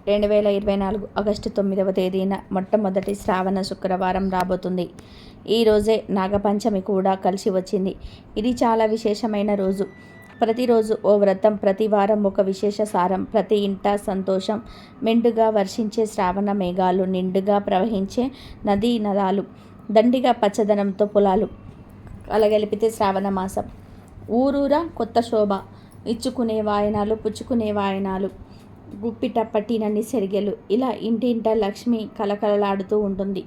2024 August 9వ తేదీన మొట్టమొదటి శ్రావణ శుక్రవారం రాబోతుంది. ఈ రోజే నాగపంచమి కూడా కలిసి వచ్చింది. ఇది చాలా విశేషమైన రోజు. ప్రతిరోజు ఓ వ్రతం, ప్రతి వారం ఒక విశేష సారం. ప్రతి ఇంట సంతోషం మెండుగా వర్షించే శ్రావణ మేఘాలు, నిండుగా ప్రవహించే నదీ నదాలు, దండిగా పచ్చదనంతో పొలాలు కలగలిపితే శ్రావణ మాసం. ఊరూరా కొత్త శోభ, ఇచ్చుకునే వాయనాలు, పుచ్చుకునే వాయనాలు, గుప్పిట పట్టినన్ని సెరిగెలు, ఇలా ఇంటింట లక్ష్మి కలకలలాడుతూ ఉంటుంది.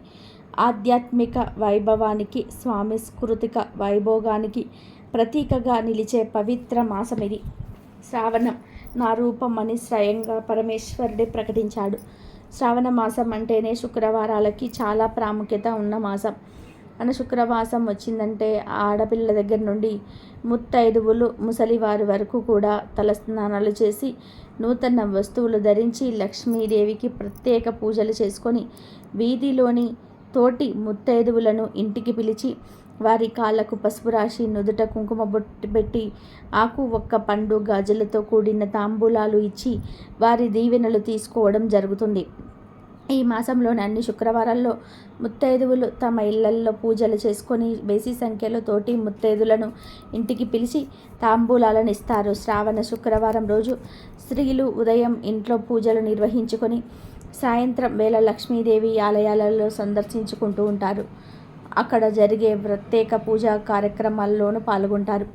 ఆధ్యాత్మిక వైభవానికి, స్వామి స్కృతిక వైభోగానికి ప్రతీకగా నిలిచే పవిత్ర మాసం ఇది. శ్రావణం నా రూపం అని స్వయంగా పరమేశ్వరుడే ప్రకటించాడు. శ్రావణ మాసం అంటేనే శుక్రవారాలకి చాలా ప్రాముఖ్యత ఉన్న మాసం. మన శుక్రవాసం వచ్చిందంటే ఆడపిల్ల దగ్గర నుండి ముత్తైదువులు, ముసలివారి వరకు కూడా తలస్నానాలు చేసి, నూతన వస్తువులు ధరించి, లక్ష్మీదేవికి ప్రత్యేక పూజలు చేసుకొని, వీధిలోని తోటి ముత్తైదువులను ఇంటికి పిలిచి, వారి కాళ్ళకు పసుపు రాసి, నుదుట కుంకుమ బొట్టు పెట్టి, ఆకు ఒక్క పండు గాజులతో కూడిన తాంబూలాలు ఇచ్చి వారి దీవెనలు తీసుకోవడం జరుగుతుంది. ఈ మాసంలోని అన్ని శుక్రవారాల్లో ముత్తైదువులు తమ ఇళ్లల్లో పూజలు చేసుకొని బేసి సంఖ్యలో తోటి ముత్తైదులను ఇంటికి పిలిచి తాంబూలాలను ఇస్తారు. శ్రావణ శుక్రవారం రోజు స్త్రీలు ఉదయం ఇంట్లో పూజలు నిర్వహించుకొని సాయంత్రం వేళ లక్ష్మీదేవి ఆలయాలలో సందర్శించుకుంటూ ఉంటారు. అక్కడ జరిగే ప్రత్యేక పూజా కార్యక్రమాల్లోనూ పాల్గొంటారు.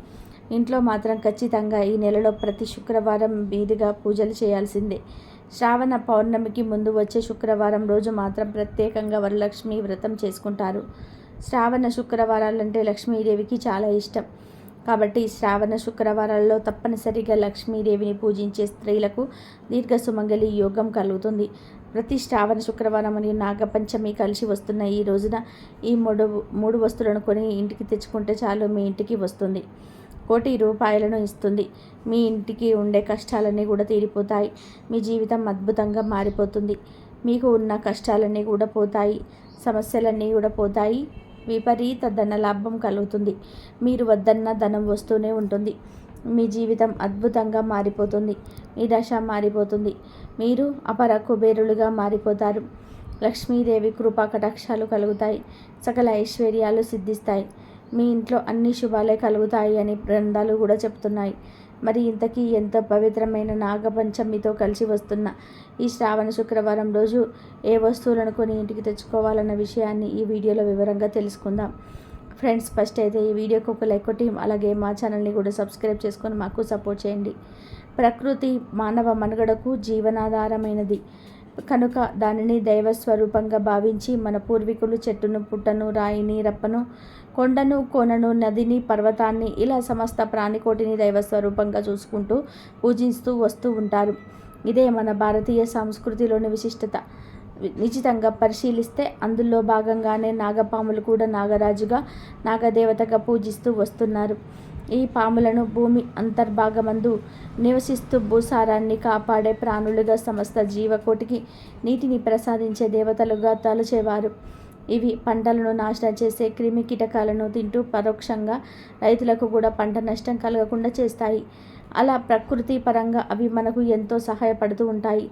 ఇంట్లో మాత్రం ఖచ్చితంగా ఈ నెలలో ప్రతి శుక్రవారం వీధిగా పూజలు చేయాల్సిందే. శ్రావణ పౌర్ణమికి ముందు వచ్చే శుక్రవారం రోజు మాత్రం ప్రత్యేకంగా వరలక్ష్మి వ్రతం చేసుకుంటారు. శ్రావణ శుక్రవారాలంటే లక్ష్మీదేవికి చాలా ఇష్టం. కాబట్టి శ్రావణ శుక్రవారాల్లో తప్పనిసరిగా లక్ష్మీదేవిని పూజించే స్త్రీలకు దీర్ఘ సుమంగళి యోగం కలుగుతుంది. ప్రతి శ్రావణ శుక్రవారం మరియు నాగపంచమి కలిసి వస్తున్న ఈ రోజున ఈ మూడు వస్తువులను కొని ఇంటికి తెచ్చుకుంటే చాలు, మీ ఇంటికి వస్తుంది. ₹1,00,00,000 ఇస్తుంది. మీ ఇంటికి ఉండే కష్టాలన్నీ కూడా తీరిపోతాయి. మీ జీవితం అద్భుతంగా మారిపోతుంది. మీకు ఉన్న కష్టాలన్నీ కూడా పోతాయి. సమస్యలన్నీ కూడా పోతాయి. విపరీత ధన లాభం కలుగుతుంది. మీరు వద్దన్న ధనం వస్తూనే ఉంటుంది. మీ జీవితం అద్భుతంగా మారిపోతుంది. మీ దశ మారిపోతుంది. మీరు అపర కుబేరులుగా మారిపోతారు. లక్ష్మీదేవి కృపా కటాక్షాలు కలుగుతాయి. సకల ఐశ్వర్యాలు సిద్ధిస్తాయి. మీ ఇంట్లో అన్ని శుభాలే కలుగుతాయి అని గ్రంథాలు కూడా చెప్తున్నాయి. మరి ఇంతకీ ఎంతో పవిత్రమైన నాగపంచమితో కలిసి వస్తున్న ఈ శ్రావణ శుక్రవారం రోజు ఏ వస్తువులను కొని ఇంటికి తెచ్చుకోవాలన్న విషయాన్ని ఈ వీడియోలో వివరంగా తెలుసుకుందాం. ఫ్రెండ్స్, ఫస్ట్ అయితే ఈ వీడియోకి ఒక లైక్ కొట్టి, అలాగే మా ఛానల్ని కూడా సబ్స్క్రైబ్ చేసుకొని మాకు సపోర్ట్ చేయండి. ప్రకృతి మానవ మనుగడకు జీవనాధారమైనది కనుక దానిని దైవ స్వరూపంగా భావించి మన పూర్వీకులు చెట్టును, పుట్టను, రాయిని, రప్పను, కొండను, కోనను, నదిని, పర్వతాన్ని, ఇలా సమస్త ప్రాణికోటిని దైవ స్వరూపంగా చూసుకుంటూ పూజిస్తూ వస్తూ ఉంటారు. ఇదే మన భారతీయ సంస్కృతిలోని విశిష్టత. నిశ్చితంగా పరిశీలిస్తే అందులో భాగంగానే నాగపాములు కూడా నాగరాజుగా, నాగదేవతగా పూజిస్తూ వస్తున్నారు. ఈ పాములను భూమి అంతర్భాగమందు నివసిస్తూ భూసారాన్ని కాపాడే ప్రాణులుగా, సమస్త జీవకోటికి నీటిని ప్రసాదించే దేవతలుగా తలచేవారు. ఇవి పంటలను నాశనం చేసే క్రిమి కీటకాలను తింటూ పరోక్షంగా రైతులకు కూడా పంట నష్టం కలగకుండా చేస్తాయి. అలా ప్రకృతి పరంగా అవి మనకు ఎంతో సహాయపడుతూ ఉంటాయి.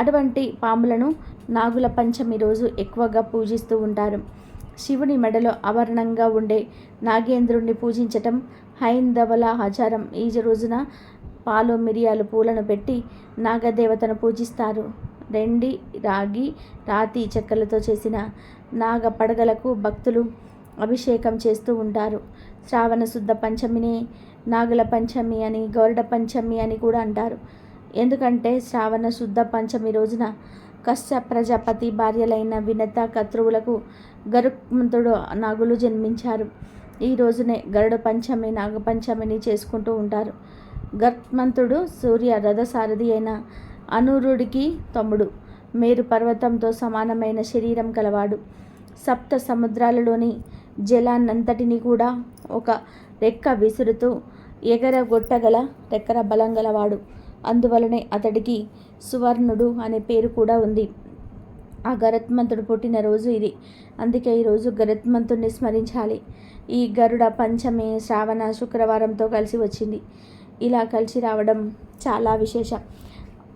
అటువంటి పాములను నాగుల పంచమి రోజు ఎక్కువగా పూజిస్తూ ఉంటారు. శివుని మెడలో ఆభరణంగా ఉండే నాగేంద్రుణ్ణి పూజించటం హైందవుల ఆచారం. ఈ రోజున పాలు, మిరియాలు, పూలను పెట్టి నాగదేవతను పూజిస్తారు. రెండి, రాగి, రాతి చెక్కలతో చేసిన నాగ పడగలకు భక్తులు అభిషేకం చేస్తూ ఉంటారు. శ్రావణ శుద్ధ పంచమిని నాగుల పంచమి అని, గరుడ పంచమి అని కూడా అంటారు. ఎందుకంటే శ్రావణ శుద్ధ పంచమి రోజున కశ్యప ప్రజాపతి భార్యలైన వినత, కత్రువులకు గరుత్మంతుడు నాగులు జన్మించారు. ఈ రోజునే గరుడ పంచమి, నాగపంచమిని చేసుకుంటూ ఉంటారు. గరుత్మంతుడు సూర్య రథసారథి అయిన అనూరుడికి తమ్ముడు. మేరు పర్వతంతో సమానమైన శరీరం కలవాడు. సప్త సముద్రాలలోని జలాన్నంతటినీ కూడా ఒక రెక్క విసురుతూ ఎగరగొట్టగల రెక్కల బలం గలవాడు. అందువలనే అతడికి సువర్ణుడు అనే పేరు కూడా ఉంది. ఆ గరుత్మంతుడు పుట్టినరోజు ఇది. అందుకే ఈరోజు గరుత్మంతుడిని స్మరించాలి. ఈ గరుడ పంచమి శ్రావణ శుక్రవారంతో కలిసి వచ్చింది. ఇలా కలిసి రావడం చాలా విశేషం.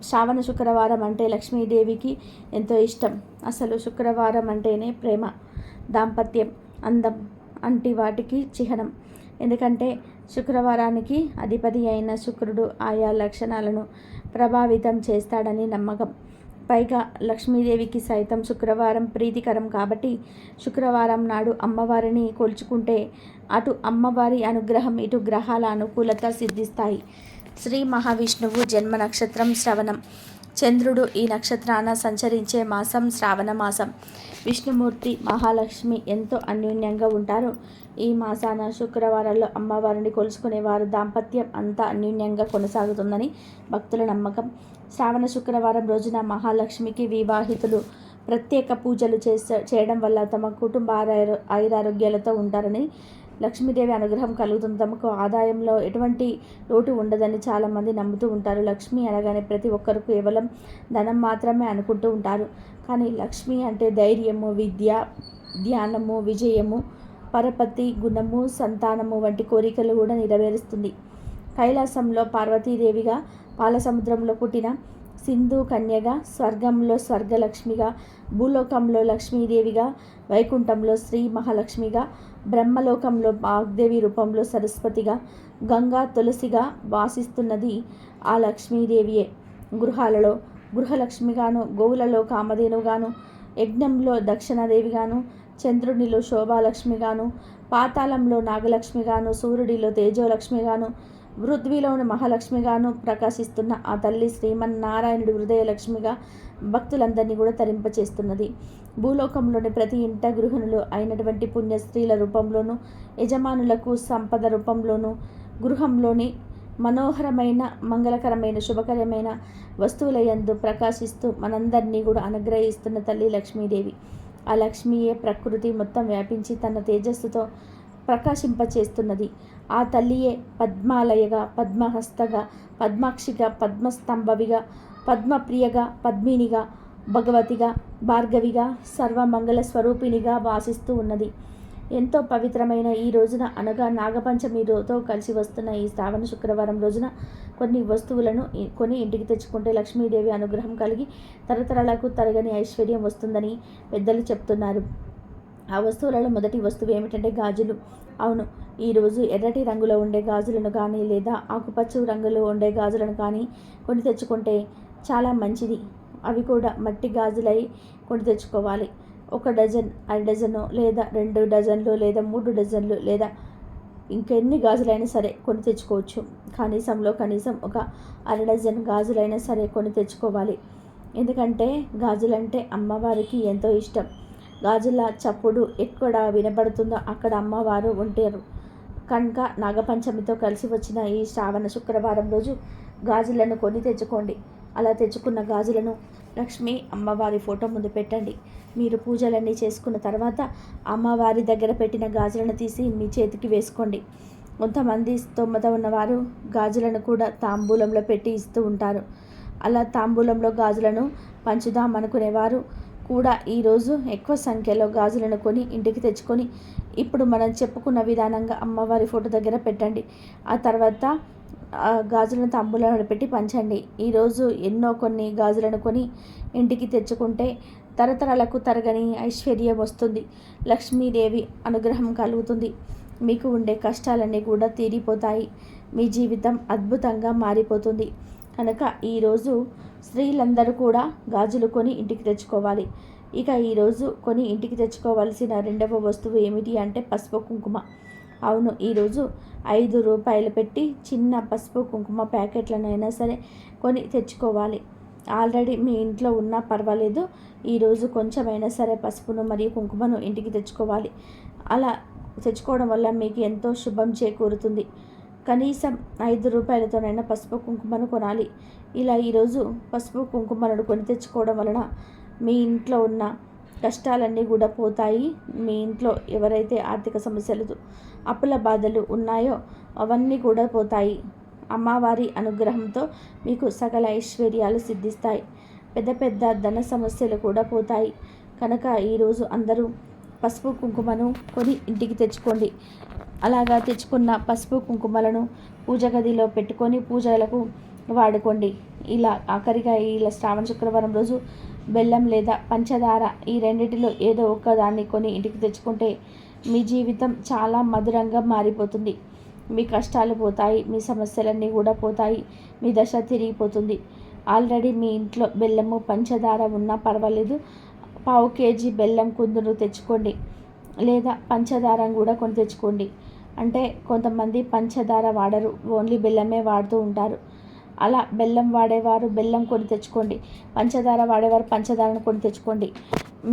శ్రావణ శుక్రవారం అంటే లక్ష్మీదేవికి ఎంతో ఇష్టం. అసలు శుక్రవారం అంటేనే ప్రేమ, దాంపత్యం, అందం అంటి వాటికి చిహ్నం. ఎందుకంటే శుక్రవారానికి అధిపతి అయిన శుక్రుడు ఆయా లక్షణాలను ప్రభావితం చేస్తాడని నమ్మకం. పైగా లక్ష్మీదేవికి సైతం శుక్రవారం ప్రీతికరం కాబట్టి శుక్రవారం నాడు అమ్మవారిని కొలుచుకుంటే అటు అమ్మవారి అనుగ్రహం, ఇటు గ్రహాల అనుకూలత సిద్ధిస్తాయి. శ్రీ మహావిష్ణువు జన్మ నక్షత్రం శ్రవణం. చంద్రుడు ఈ నక్షత్రాన సంచరించే మాసం శ్రావణ మాసం. విష్ణుమూర్తి, మహాలక్ష్మి ఎంతో అన్యోన్యంగా ఉంటారు. ఈ మాసాన శుక్రవారాల్లో అమ్మవారిని కొలుసుకునే వారు దాంపత్యం అంతా అన్యోన్యంగా కొనసాగుతుందని భక్తుల నమ్మకం. శ్రావణ శుక్రవారం రోజున మహాలక్ష్మికి వివాహితులు ప్రత్యేక పూజలు చేయడం వల్ల తమ కుటుంబ ఆయురారోగ్యాలతో ఉంటారని, లక్ష్మీదేవి అనుగ్రహం కలుగుతుంది, తమకు ఆదాయంలో ఎటువంటి లోటు ఉండదని చాలామంది నమ్ముతూ ఉంటారు. లక్ష్మి అనగానే ప్రతి ఒక్కరు కేవలం ధనం మాత్రమే అనుకుంటూ ఉంటారు. కానీ లక్ష్మి అంటే ధైర్యము, విద్య, ధ్యానము, విజయము, పరపతి, గుణము, సంతానము వంటి కోరికలు కూడా నెరవేరుస్తుంది. కైలాసంలో పార్వతీదేవిగా, పాలసముద్రంలో పుట్టిన సింధు కన్యగా, స్వర్గంలో స్వర్గలక్ష్మిగా, భూలోకంలో లక్ష్మీదేవిగా, వైకుంఠంలో శ్రీ మహాలక్ష్మిగా, బ్రహ్మలోకంలో వాగ్దేవి రూపంలో సరస్వతిగా, గంగా తులసిగా వాసిస్తున్నది ఆ లక్ష్మీదేవియే. గృహాలలో గృహలక్ష్మిగాను, గోవులలో కామధేనుగాను, యజ్ఞంలో దక్షిణాదేవిగాను, చంద్రునిలో శోభాలక్ష్మిగాను, పాతాళంలో నాగలక్ష్మిగాను, సూర్యుడిలో తేజోలక్ష్మిగాను, పృథ్వీలోని మహాలక్ష్మిగాను ప్రకాశిస్తున్న ఆ తల్లి శ్రీమన్నారాయణుడి హృదయలక్ష్మిగా భక్తులందరినీ కూడా తరింపచేస్తున్నది. భూలోకంలోని ప్రతి ఇంట గృహిణులు అయినటువంటి పుణ్యస్త్రీల రూపంలోనూ, యజమానులకు సంపద రూపంలోనూ, గృహంలోని మనోహరమైన, మంగళకరమైన, శుభకరమైన వస్తువుల యందు ప్రకాశిస్తూ మనందరినీ కూడా అనుగ్రహిస్తున్న తల్లి లక్ష్మీదేవి. ఆ లక్ష్మియే ప్రకృతి మొత్తం వ్యాపించి తన తేజస్సుతో ప్రకాశింపచేస్తున్నది. ఆ తల్లియే పద్మాలయగా, పద్మహస్తగా, పద్మాక్షిగా, పద్మస్తంభవిగా, పద్మప్రియగా, పద్మినిగా, భగవతిగా, భార్గవిగా, సర్వమంగళ స్వరూపిణిగా వాసిస్తూ ఉన్నది. ఎంతో పవిత్రమైన ఈ రోజున, అనగా నాగపంచమితో కలిసి వస్తున్న ఈ శ్రావణ శుక్రవారం రోజున కొన్ని వస్తువులను కొని ఇంటికి తెచ్చుకుంటే లక్ష్మీదేవి అనుగ్రహం కలిగి తరతరాలకు తరగని ఐశ్వర్యం వస్తుందని పెద్దలు చెప్తున్నారు. ఆ వస్తువులలో మొదటి వస్తువు ఏమిటంటే గాజులు. అవును, ఈరోజు ఎర్రటి రంగులో ఉండే గాజులను కానీ లేదా ఆకుపచ్చ రంగులో ఉండే గాజులను కానీ కొని తెచ్చుకుంటే చాలా మంచిది. అవి కూడా మట్టి గాజులై కొని తెచ్చుకోవాలి. 1 డజన్, 2 డజను లేదా 2 డజన్లు లేదా 3 డజన్లు లేదా ఇంకెన్ని గాజులైనా సరే కొని తెచ్చుకోవచ్చు. కనీసం ఒక 1/2 డజన్ గాజులైనా సరే కొని తెచ్చుకోవాలి. ఎందుకంటే గాజులంటే అమ్మవారికి ఎంతో ఇష్టం. గాజుల చప్పుడు ఎక్కడ వినపడుతుందో అక్కడ అమ్మవారు ఉంటారు కనుక నాగపంచమితో కలిసి వచ్చిన ఈ శ్రావణ శుక్రవారం రోజు గాజులను కొని తెచ్చుకోండి. అలా తెచ్చుకున్న గాజులను లక్ష్మి అమ్మవారి ఫోటో ముందు పెట్టండి. మీరు పూజలన్నీ చేసుకున్న తర్వాత అమ్మవారి దగ్గర పెట్టిన గాజులను తీసి మీ చేతికి వేసుకోండి. కొంతమంది స్తోమత ఉన్నవారు గాజులను కూడా తాంబూలంలో పెట్టి ఇస్తూ ఉంటారు. అలా తాంబూలంలో గాజులను పంచుదాం అనుకునేవారు కూడా ఈరోజు ఎక్కువ సంఖ్యలో గాజులను కొని ఇంటికి తెచ్చుకొని ఇప్పుడు మనం చెప్పుకున్న విధానంగా అమ్మవారి ఫోటో దగ్గర పెట్టండి. ఆ తర్వాత గాజులను తాంబూలంలో పెట్టి పంచండి. ఈరోజు కొన్ని గాజులను కొని ఇంటికి తెచ్చుకుంటే తరతరాలకు తరగని ఐశ్వర్యం వస్తుంది. లక్ష్మీదేవి అనుగ్రహం కలుగుతుంది. మీకు ఉండే కష్టాలన్నీ కూడా తీరిపోతాయి. మీ జీవితం అద్భుతంగా మారిపోతుంది. కనుక ఈరోజు స్త్రీలందరూ కూడా గాజులు కొని ఇంటికి తెచ్చుకోవాలి. ఇక ఈరోజు కొని ఇంటికి తెచ్చుకోవాల్సిన రెండవ వస్తువు ఏమిటి అంటే పసుపు కుంకుమ. అవును, ఈరోజు 5 రూపాయలు పెట్టి చిన్న పసుపు కుంకుమ ప్యాకెట్లనైనా సరే కొని తెచ్చుకోవాలి. ఆల్రెడీ మీ ఇంట్లో ఉన్నా పర్వాలేదు, ఈరోజు కొంచెమైనా సరే పసుపును మరియు కుంకుమను ఇంటికి తెచ్చుకోవాలి. అలా తెచ్చుకోవడం వల్ల మీకు ఎంతో శుభం చేకూరుతుంది. కనీసం 5 రూపాయలతోనైనా పసుపు కుంకుమను కొనాలి. ఇలా ఈరోజు పసుపు కుంకుమలను కొని తెచ్చుకోవడం వలన మీ ఇంట్లో ఉన్న కష్టాలన్నీ కూడా పోతాయి. మీ ఇంట్లో ఎవరైతే ఆర్థిక సమస్యలు, అప్పుల బాధలు ఉన్నాయో అవన్నీ కూడా పోతాయి. అమ్మవారి అనుగ్రహంతో మీకు సకల ఐశ్వర్యాలు సిద్ధిస్తాయి. పెద్ద పెద్ద ధన సమస్యలు కూడా పోతాయి. కనుక ఈరోజు అందరూ పసుపు కుంకుమను కొని ఇంటికి తెచ్చుకోండి. అలాగా తెచ్చుకున్న పసుపు కుంకుమలను పూజ గదిలో పెట్టుకొని పూజలకు వాడుకోండి. ఇలా ఆఖరిగా ఇలా శ్రావణ శుక్రవారం రోజు బెల్లం లేదా పంచదార ఈ రెండిటిలో ఏదో ఒక దాన్ని కొని ఇంటికి తెచ్చుకుంటే మీ జీవితం చాలా మధురంగా మారిపోతుంది. మీ కష్టాలు పోతాయి, మీ సమస్యలన్నీ కూడా పోతాయి, మీ దశ తిరిగిపోతుంది. ఆల్రెడీ మీ ఇంట్లో బెల్లము పంచదార ఉన్నా పర్వాలేదు, 1/2 kg బెల్లం కుందును తెచ్చుకోండి, లేదా పంచదార కూడా కొని తెచ్చుకోండి. అంటే కొంతమంది పంచదార వాడరు, ఓన్లీ బెల్లమే వాడుతూ ఉంటారు. అలా బెల్లం వాడేవారు బెల్లం కొని తెచ్చుకోండి, పంచదార వాడేవారు పంచదారను కొని తెచ్చుకోండి.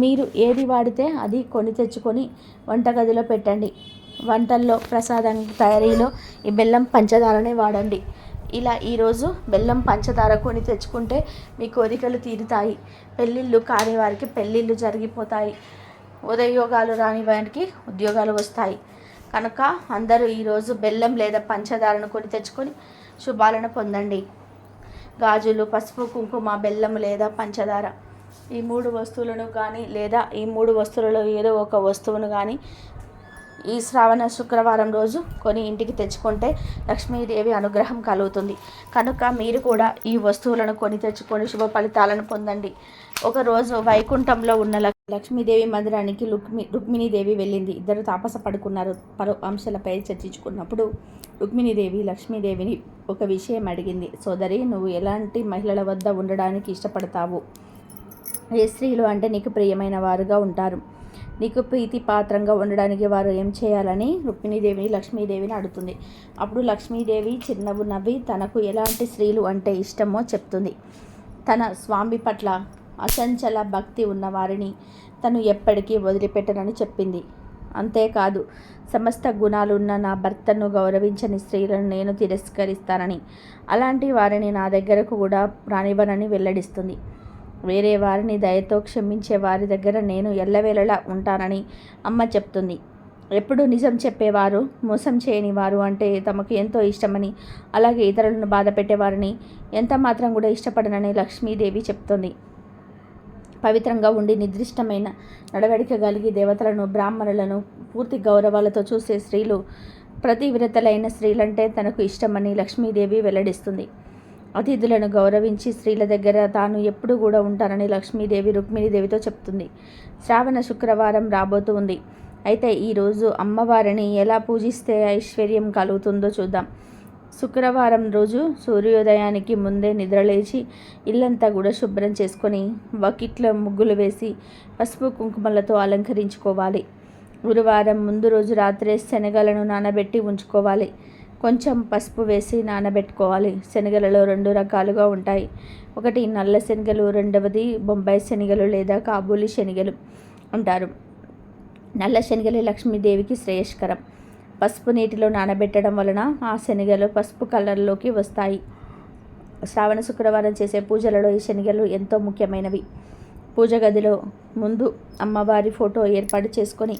మీరు ఏది వాడితే అది కొని తెచ్చుకొని వంటగదిలో పెట్టండి. వంటల్లో ప్రసాదం తయారీలో ఈ బెల్లం పంచదారనే వాడండి. ఇలా ఈరోజు బెల్లం పంచదార కొని తెచ్చుకుంటే మీ కోరికలు తీరుతాయి. పెళ్ళిళ్ళు కాని వారికి పెళ్ళిళ్ళు జరిగిపోతాయి. ఉద్యోగాలు రాని వారికి ఉద్యోగాలు వస్తాయి. కనుక అందరూ ఈరోజు బెల్లం లేదా పంచదారను కొని తెచ్చుకొని శుభాలను పొందండి. గాజులు, పసుపు, కుంకుమ, బెల్లం లేదా పంచదార ఈ 3 వస్తువులను కానీ లేదా ఈ 3 వస్తువులలో ఏదో ఒక వస్తువును కానీ ఈ శ్రావణ శుక్రవారం రోజు కొని ఇంటికి తెచ్చుకుంటే లక్ష్మీదేవి అనుగ్రహం కలుగుతుంది. కనుక మీరు కూడా ఈ వస్తువులను కొని తెచ్చుకొని శుభ ఫలితాలను పొందండి. ఒకరోజు వైకుంఠంలో ఉన్న లక్ష్మీదేవి మందిరానికి రుక్మిణీదేవి వెళ్ళింది. ఇద్దరు తాపస పడుకున్నారు. పలు అంశాలపై చర్చించుకున్నప్పుడు రుక్మిణీదేవి లక్ష్మీదేవిని ఒక విషయం అడిగింది. సోదరి, నువ్వు ఎలాంటి మహిళల వద్ద ఉండడానికి ఇష్టపడతావు? ఏ స్త్రీలు అంటే నీకు ప్రియమైన వారుగా ఉంటారు? నీకు ప్రీతిపాత్రంగా ఉండడానికి వారు ఏం చేయాలని రుక్మిణీదేవిని లక్ష్మీదేవిని అడుగుతుంది. అప్పుడు లక్ష్మీదేవి చిరునవ్వు నవ్వి తనకు ఎలాంటి స్త్రీలు అంటే ఇష్టమో చెప్తుంది. తన స్వామి పట్ల అచంచల భక్తి ఉన్నవారిని తను ఎప్పటికీ వదిలిపెట్టనని చెప్పింది. అంతేకాదు, సమస్త గుణాలున్న నా భర్తను గౌరవించని స్త్రీలను నేను తిరస్కరిస్తానని, అలాంటి వారిని నా దగ్గరకు కూడా రానివ్వనని వెల్లడిస్తుంది. వేరే వారిని దయతో క్షమించే వారి దగ్గర నేను ఎల్లవేళలా ఉంటానని అమ్మ చెప్తుంది. ఎప్పుడు నిజం చెప్పేవారు, మోసం చేయని వారు అంటే తమకు ఎంతో ఇష్టమని, అలాగే ఇతరులను బాధ పెట్టేవారిని ఎంత మాత్రం కూడా ఇష్టపడనని లక్ష్మీదేవి చెప్తుంది. పవిత్రంగా ఉండి నిర్దిష్టమైన నడవడిక కలిగి దేవతలను, బ్రాహ్మణులను పూర్తి గౌరవాలతో చూసే స్త్రీలు ప్రతివ్రతలైన స్త్రీలంటే తనకు ఇష్టమని లక్ష్మీదేవి వెల్లడిస్తుంది. అతిథులను గౌరవించి స్త్రీల దగ్గర తాను ఎప్పుడు కూడా ఉంటానని లక్ష్మీదేవి రుక్మిణీదేవితో చెప్తుంది. శ్రావణ శుక్రవారం రాబోతూ ఉంది. అయితే ఈరోజు అమ్మవారిని ఎలా పూజిస్తే ఐశ్వర్యం కలుగుతుందో చూద్దాం. శుక్రవారం రోజు సూర్యోదయానికి ముందే నిద్రలేచి ఇల్లంతా కూడా శుభ్రం చేసుకొని బకెట్లో ముగ్గులు వేసి పసుపు కుంకుమలతో అలంకరించుకోవాలి. గురువారం ముందు రోజు రాత్రే శనగలను నానబెట్టి ఉంచుకోవాలి. కొంచెం పసుపు వేసి నానబెట్టుకోవాలి. శనగలలో 2 రకాలుగా ఉంటాయి. ఒకటి నల్ల శనగలు, రెండవది బొంబాయి శనగలు లేదా కాబూలి శనగలు అంటారు. నల్ల శనగలు లక్ష్మీదేవికి శ్రేయస్కరం. పసుపు నీటిలో నానబెట్టడం వలన ఆ శనగలు పసుపు కలర్లోకి వస్తాయి. శ్రావణ శుక్రవారం చేసే పూజలలో ఈ శనగలు ఎంతో ముఖ్యమైనవి. పూజ గదిలో ముందు అమ్మవారి ఫోటో ఏర్పాటు చేసుకొని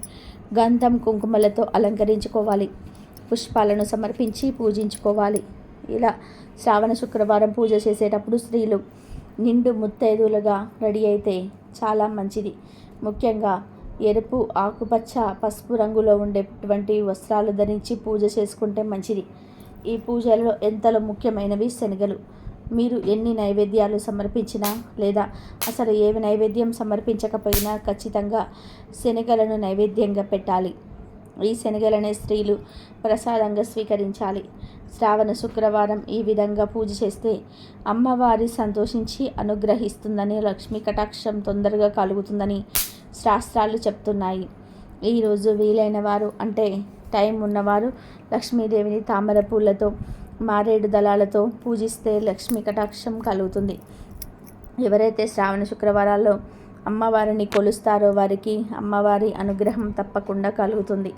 గంధం, కుంకుమలతో అలంకరించుకోవాలి. పుష్పాలను సమర్పించి పూజించుకోవాలి. ఇలా శ్రావణ శుక్రవారం పూజ చేసేటప్పుడు స్త్రీలు నిండు ముత్తైదులుగా రెడీ అయితే చాలా మంచిది. ముఖ్యంగా ఎరుపు, ఆకుపచ్చ, పసుపు రంగులో ఉండేటువంటి వస్త్రాలు ధరించి పూజ చేసుకుంటే మంచిది. ఈ పూజలో ఎంతలో ముఖ్యమైనవి శనగలు. మీరు ఎన్ని నైవేద్యాలు సమర్పించినా లేదా అసలు ఏవి నైవేద్యం సమర్పించకపోయినా ఖచ్చితంగా శనగలను నైవేద్యంగా పెట్టాలి. ఈ శనగలనే స్త్రీలు ప్రసాదంగా స్వీకరించాలి. శ్రావణ శుక్రవారం ఈ విధంగా పూజ చేస్తే అమ్మవారి సంతోషించి అనుగ్రహిస్తుందని, లక్ష్మీ కటాక్షం తొందరగా కలుగుతుందని శాస్త్రాలు చెప్తున్నాయి. ఈరోజు వీలైన వారు అంటే టైం ఉన్నవారు లక్ష్మీదేవిని తామర పూలతో, మారేడు దళాలతో పూజిస్తే లక్ష్మీ కటాక్షం కలుగుతుంది. ఎవరైతే శ్రావణ శుక్రవారాల్లో అమ్మవారిని కొలుస్తారో వారికి అమ్మవారి అనుగ్రహం తప్పకుండా కలుగుతుంది.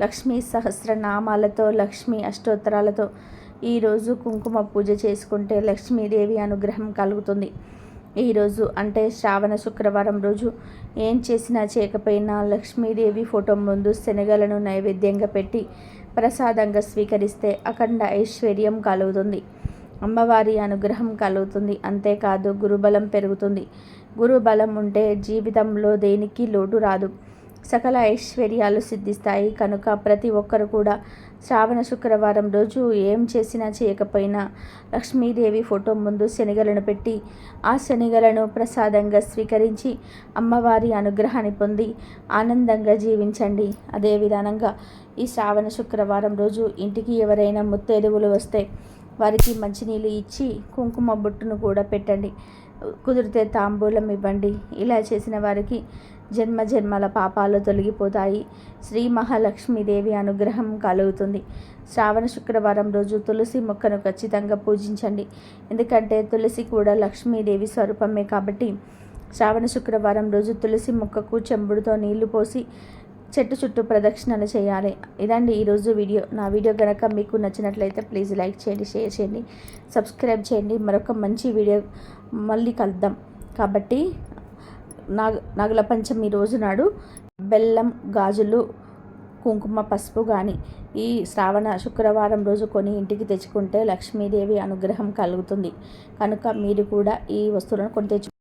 లక్ష్మీ సహస్రనామాలతో, లక్ష్మీ అష్టోత్తరాలతో ఈరోజు కుంకుమ పూజ చేసుకుంటే లక్ష్మీదేవి అనుగ్రహం కలుగుతుంది. ఈరోజు అంటే శ్రావణ శుక్రవారం రోజు ఏం చేసినా చేయకపోయినా లక్ష్మీదేవి ఫోటో ముందు శనగలను నైవేద్యంగా పెట్టి ప్రసాదంగా స్వీకరిస్తే అఖండ ఐశ్వర్యం కలుగుతుంది. అమ్మవారి అనుగ్రహం కలుగుతుంది. అంతేకాదు గురుబలం పెరుగుతుంది. గురుబలం ఉంటే జీవితంలో దేనికి లోటు రాదు. సకల ఐశ్వర్యాలు సిద్ధిస్తాయి. కనుక ప్రతి ఒక్కరు కూడా శ్రావణ శుక్రవారం రోజు ఏం చేసినా చేయకపోయినా లక్ష్మీదేవి ఫోటో ముందు శనగలను పెట్టి ఆ శనగలను ప్రసాదంగా స్వీకరించి అమ్మవారి అనుగ్రహాన్ని పొంది ఆనందంగా జీవించండి. అదే విధానంగా ఈ శ్రావణ శుక్రవారం రోజు ఇంటికి ఎవరైనా ముత్తైదువులు వస్తే వారికి మంచినీళ్ళు ఇచ్చి కుంకుమ బొట్టును కూడా పెట్టండి. కుదిరితే తాంబూలం ఇవ్వండి. ఇలా చేసిన వారికి జన్మ జన్మల పాపాలు తొలగిపోతాయి. శ్రీ మహాలక్ష్మీదేవి అనుగ్రహం కలుగుతుంది. శ్రావణ శుక్రవారం రోజు తులసి మొక్కను ఖచ్చితంగా పూజించండి. ఎందుకంటే తులసి కూడా లక్ష్మీదేవి స్వరూపమే కాబట్టి శ్రావణ శుక్రవారం రోజు తులసి మొక్కకు చెంబుడుతో నీళ్లు పోసి చెట్టు చుట్టూ ప్రదక్షిణలు చేయాలి. ఇదండి ఈరోజు వీడియో. నా వీడియో కనుక మీకు నచ్చినట్లయితే ప్లీజ్ లైక్ చేయండి, షేర్ చేయండి, సబ్స్క్రైబ్ చేయండి. మరొక మంచి వీడియో మళ్ళీ కలుద్దాం. కాబట్టి నాగుల పంచమి రోజు నాడు బెల్లం, గాజులు, కుంకుమ, పసుపు కానీ ఈ శ్రావణ శుక్రవారం రోజు కొని ఇంటికి తెచ్చుకుంటే లక్ష్మీదేవి అనుగ్రహం కలుగుతుంది. కనుక మీరు కూడా ఈ వస్తువులను కొని తెచ్చు